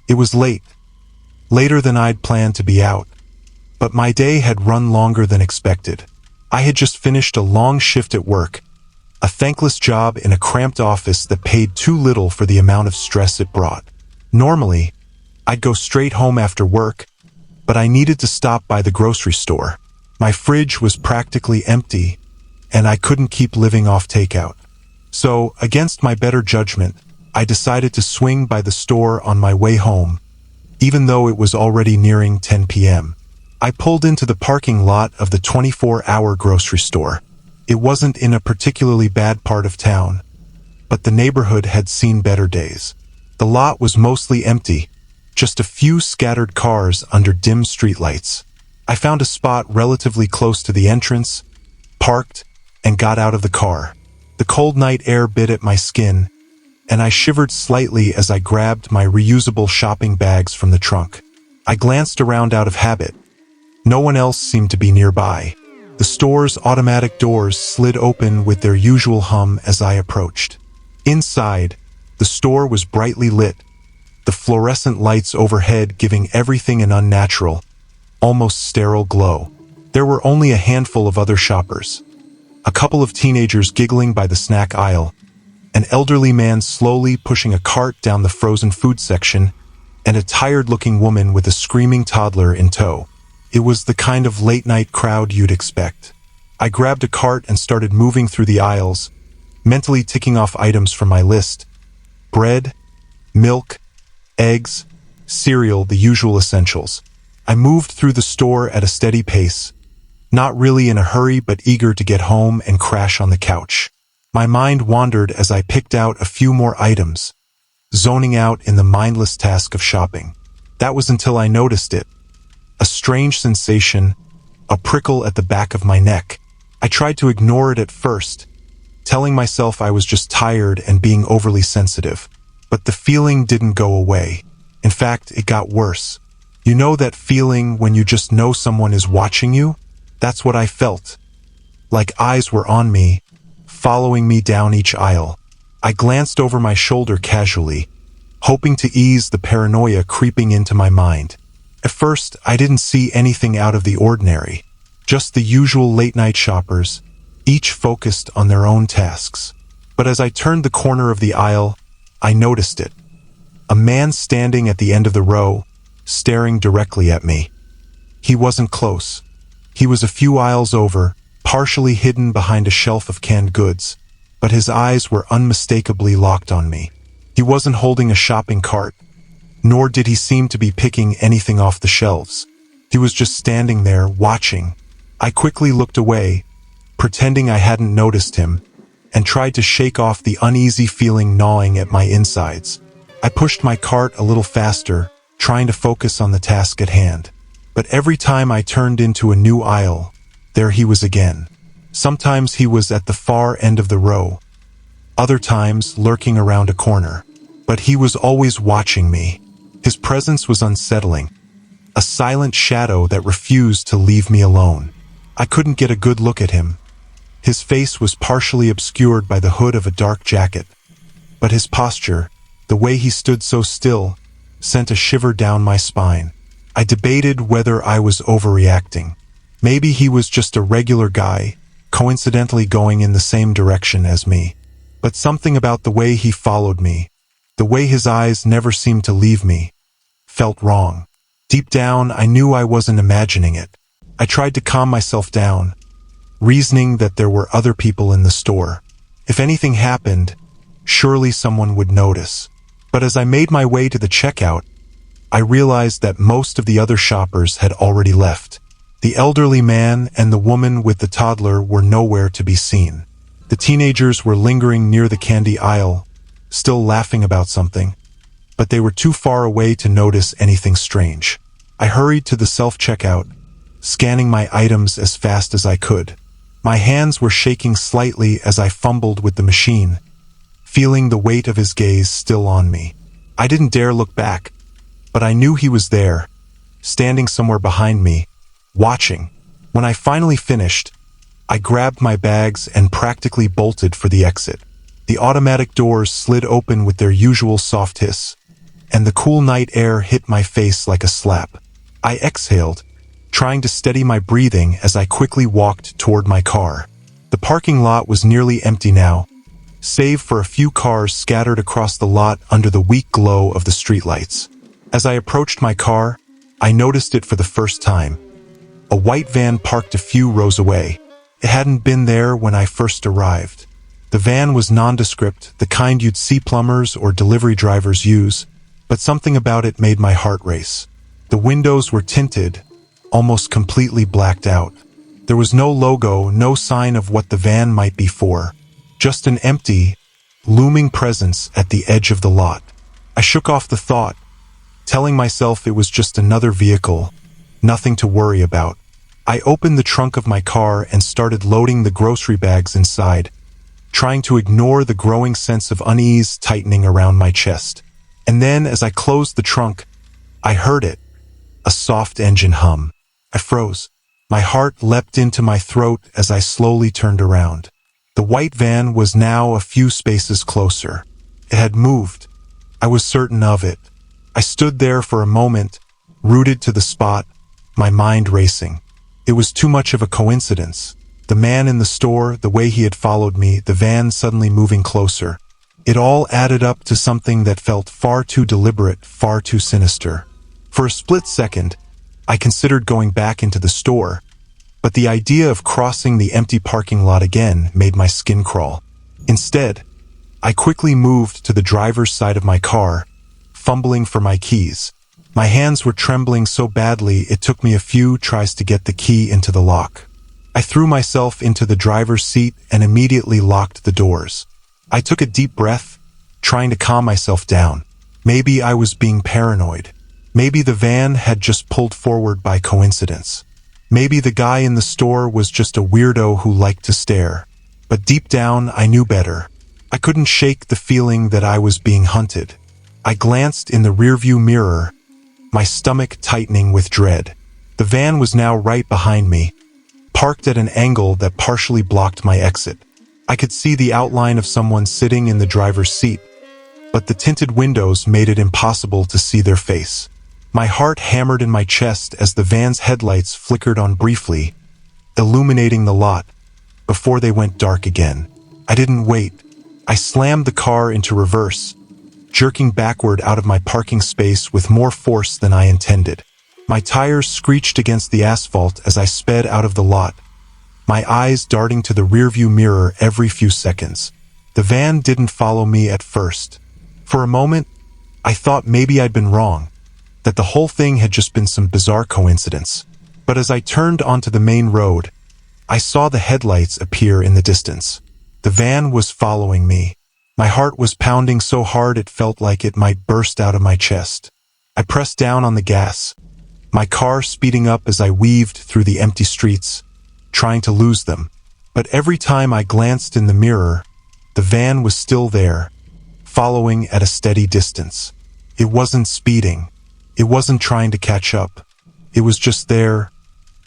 It was late, later than I'd planned to be out, but my day had run longer than expected. I had just finished a long shift at work, a thankless job in a cramped office that paid too little for the amount of stress it brought. Normally, I'd go straight home after work, but I needed to stop by the grocery store. My fridge was practically empty, and I couldn't keep living off takeout. So, against my better judgment, I decided to swing by the store on my way home, even though it was already nearing 10 p.m. I pulled into the parking lot of the 24-hour grocery store. It wasn't in a particularly bad part of town, but the neighborhood had seen better days. The lot was mostly empty, just a few scattered cars under dim streetlights. I found a spot relatively close to the entrance, parked, and got out of the car. The cold night air bit at my skin, and I shivered slightly as I grabbed my reusable shopping bags from the trunk. I glanced around out of habit. No one else seemed to be nearby. The store's automatic doors slid open with their usual hum as I approached. Inside, the store was brightly lit, the fluorescent lights overhead giving everything an unnatural, almost sterile glow. There were only a handful of other shoppers. A couple of teenagers giggling by the snack aisle, an elderly man slowly pushing a cart down the frozen food section, and a tired-looking woman with a screaming toddler in tow. It was the kind of late-night crowd you'd expect. I grabbed a cart and started moving through the aisles, mentally ticking off items from my list. Bread, milk, eggs, cereal, the usual essentials. I moved through the store at a steady pace, not really in a hurry but eager to get home and crash on the couch. My mind wandered as I picked out a few more items, zoning out in the mindless task of shopping. That was until I noticed it. A strange sensation, a prickle at the back of my neck. I tried to ignore it at first, telling myself I was just tired and being overly sensitive. But the feeling didn't go away. In fact, it got worse. You know that feeling when you just know someone is watching you? That's what I felt. Like eyes were on me, following me down each aisle. I glanced over my shoulder casually, hoping to ease the paranoia creeping into my mind. At first, I didn't see anything out of the ordinary, just the usual late-night shoppers, each focused on their own tasks. But as I turned the corner of the aisle, I noticed it. A man standing at the end of the row, staring directly at me. He wasn't close. He was a few aisles over, partially hidden behind a shelf of canned goods, but his eyes were unmistakably locked on me. He wasn't holding a shopping cart, nor did he seem to be picking anything off the shelves. He was just standing there, watching. I quickly looked away, pretending I hadn't noticed him, and tried to shake off the uneasy feeling gnawing at my insides. I pushed my cart a little faster, trying to focus on the task at hand. But every time I turned into a new aisle, there he was again. Sometimes he was at the far end of the row, other times lurking around a corner. But he was always watching me. His presence was unsettling, a silent shadow that refused to leave me alone. I couldn't get a good look at him. His face was partially obscured by the hood of a dark jacket, but his posture, the way he stood so still, sent a shiver down my spine. I debated whether I was overreacting. Maybe he was just a regular guy, coincidentally going in the same direction as me. But something about the way he followed me, the way his eyes never seemed to leave me, felt wrong. Deep down, I knew I wasn't imagining it. I tried to calm myself down, reasoning that there were other people in the store. If anything happened, surely someone would notice. But as I made my way to the checkout, I realized that most of the other shoppers had already left. The elderly man and the woman with the toddler were nowhere to be seen. The teenagers were lingering near the candy aisle, still laughing about something, but they were too far away to notice anything strange. I hurried to the self-checkout, scanning my items as fast as I could. My hands were shaking slightly as I fumbled with the machine, feeling the weight of his gaze still on me. I didn't dare look back, but I knew he was there, standing somewhere behind me, watching. When I finally finished, I grabbed my bags and practically bolted for the exit. The automatic doors slid open with their usual soft hiss, and the cool night air hit my face like a slap. I exhaled, trying to steady my breathing as I quickly walked toward my car. The parking lot was nearly empty now, save for a few cars scattered across the lot under the weak glow of the streetlights. As I approached my car, I noticed it for the first time. A white van parked a few rows away. It hadn't been there when I first arrived. The van was nondescript, the kind you'd see plumbers or delivery drivers use, but something about it made my heart race. The windows were tinted, almost completely blacked out. There was no logo, no sign of what the van might be for. Just an empty, looming presence at the edge of the lot. I shook off the thought, telling myself it was just another vehicle, nothing to worry about. I opened the trunk of my car and started loading the grocery bags inside, trying to ignore the growing sense of unease tightening around my chest. And then, as I closed the trunk, I heard it, a soft engine hum. I froze. My heart leapt into my throat as I slowly turned around. The white van was now a few spaces closer. It had moved. I was certain of it. I stood there for a moment, rooted to the spot, my mind racing. It was too much of a coincidence. The man in the store, the way he had followed me, the van suddenly moving closer. It all added up to something that felt far too deliberate, far too sinister. For a split second, I considered going back into the store, but the idea of crossing the empty parking lot again made my skin crawl. Instead, I quickly moved to the driver's side of my car, fumbling for my keys. My hands were trembling so badly it took me a few tries to get the key into the lock. I threw myself into the driver's seat and immediately locked the doors. I took a deep breath, trying to calm myself down. Maybe I was being paranoid. Maybe the van had just pulled forward by coincidence. Maybe the guy in the store was just a weirdo who liked to stare. But deep down, I knew better. I couldn't shake the feeling that I was being hunted. I glanced in the rearview mirror, my stomach tightening with dread. The van was now right behind me, parked at an angle that partially blocked my exit. I could see the outline of someone sitting in the driver's seat, but the tinted windows made it impossible to see their face. My heart hammered in my chest as the van's headlights flickered on briefly, illuminating the lot, before they went dark again. I didn't wait. I slammed the car into reverse, jerking backward out of my parking space with more force than I intended. My tires screeched against the asphalt as I sped out of the lot, my eyes darting to the rearview mirror every few seconds. The van didn't follow me at first. For a moment, I thought maybe I'd been wrong, that the whole thing had just been some bizarre coincidence. But as I turned onto the main road, I saw the headlights appear in the distance. The van was following me. My heart was pounding so hard it felt like it might burst out of my chest. I pressed down on the gas, my car speeding up as I weaved through the empty streets, trying to lose them. But every time I glanced in the mirror, the van was still there, following at a steady distance. It wasn't speeding. It wasn't trying to catch up. It was just there,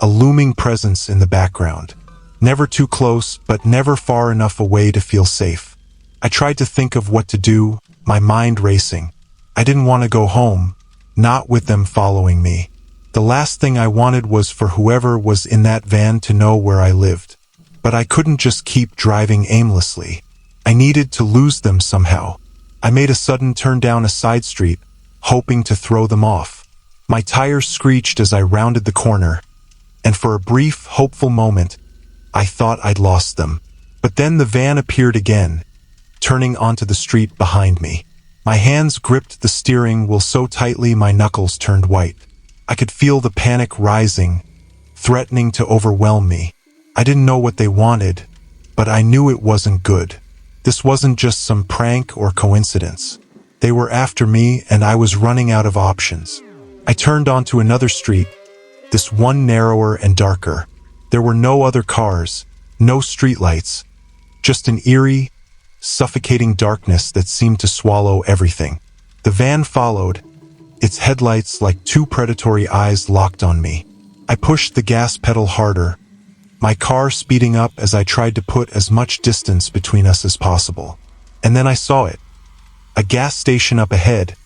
a looming presence in the background. Never too close, but never far enough away to feel safe. I tried to think of what to do, my mind racing. I didn't want to go home, not with them following me. The last thing I wanted was for whoever was in that van to know where I lived. But I couldn't just keep driving aimlessly. I needed to lose them somehow. I made a sudden turn down a side street, hoping to throw them off. My tires screeched as I rounded the corner, and for a brief, hopeful moment, I thought I'd lost them. But then the van appeared again, turning onto the street behind me. My hands gripped the steering wheel so tightly my knuckles turned white. I could feel the panic rising, threatening to overwhelm me. I didn't know what they wanted, but I knew it wasn't good. This wasn't just some prank or coincidence. They were after me, and I was running out of options. I turned onto another street, this one narrower and darker. There were no other cars, no streetlights, just an eerie, suffocating darkness that seemed to swallow everything. The van followed, its headlights like two predatory eyes locked on me. I pushed the gas pedal harder, my car speeding up as I tried to put as much distance between us as possible. And then I saw it. A gas station up ahead,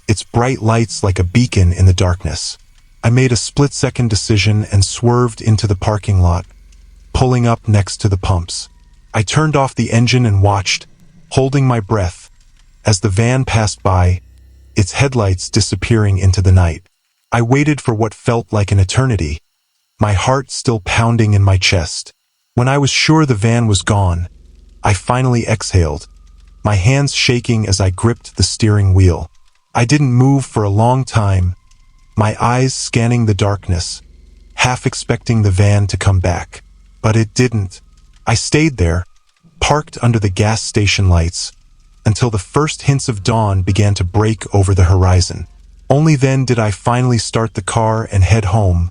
its bright lights like a beacon in the darkness. I made a split-second decision and swerved into the parking lot, pulling up next to the pumps. I turned off the engine and watched, holding my breath, as the van passed by, its headlights disappearing into the night. I waited for what felt like an eternity, my heart still pounding in my chest. When I was sure the van was gone, I finally exhaled, my hands shaking as I gripped the steering wheel. I didn't move for a long time, my eyes scanning the darkness, half expecting the van to come back. But it didn't. I stayed there, parked under the gas station lights, until the first hints of dawn began to break over the horizon. Only then did I finally start the car and head home,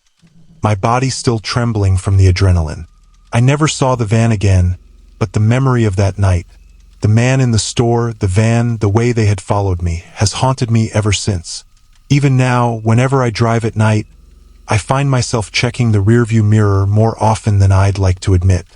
my body still trembling from the adrenaline. I never saw the van again, but the memory of that night, the man in the store, the van, the way they had followed me, has haunted me ever since. Even now, whenever I drive at night, I find myself checking the rearview mirror more often than I'd like to admit.